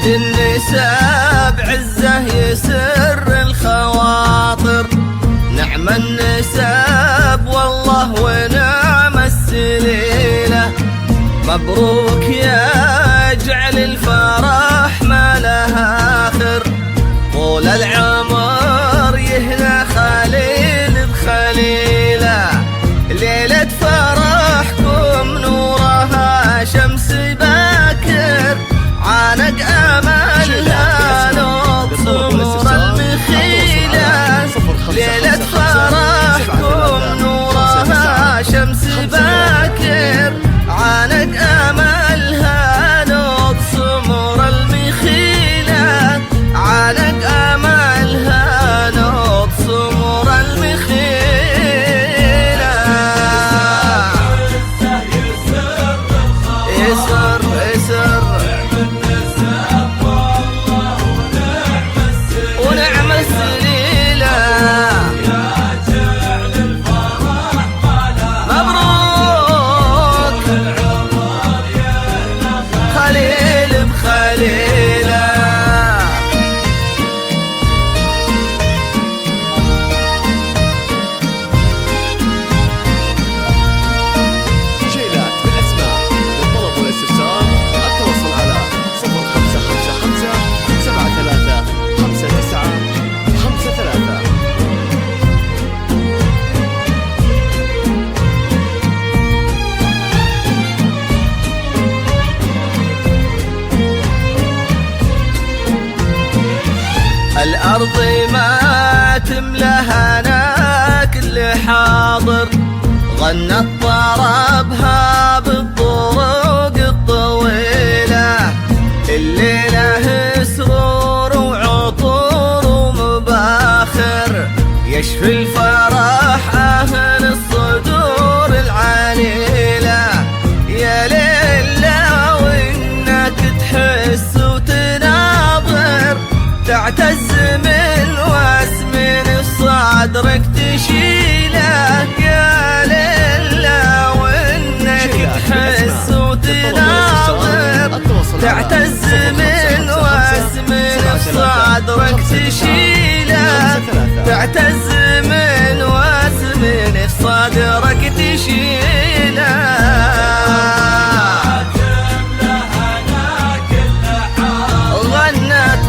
النساء بعزه يسر الخواطر. نعم النساء والله ونعم السليلة. مبروك يا جعل الفرح ما لها آخر. طول العمر يهنى خليل بخليلة. ليلة فرحكم نورها شمس باكر. عانق املها نور سمر المخيلة. ليلة فرحكم نورها شمس باكر. عانق املها نور سمر المخيلة. عانق املها نور سمر المخيلة. يسر يسر ونعم السليلة. مبروك خليل بخليلة. تسجيلات بالأسماء للطلب والاستفسار التواصل على 0555 73 59 53. الأرض ما تملها أنا كل حاضر. غنت طربها بالطرق الطويلة. الليلة سرور وعطور ومباخر. يشفي الفرح أهل الصدور العليلة. يا ليلة وإنك تحس وتناظر. تعتز من واسمن صدرك تشيله. يا ليلة وإنك تحس وتناظر. تعتز من واسمن صدرك تشيله. تعتز من واسمن صدرك تشيله. غنت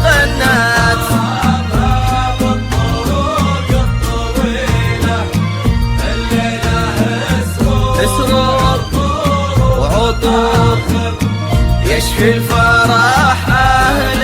سرور وعطور. يشفي الفرح أهل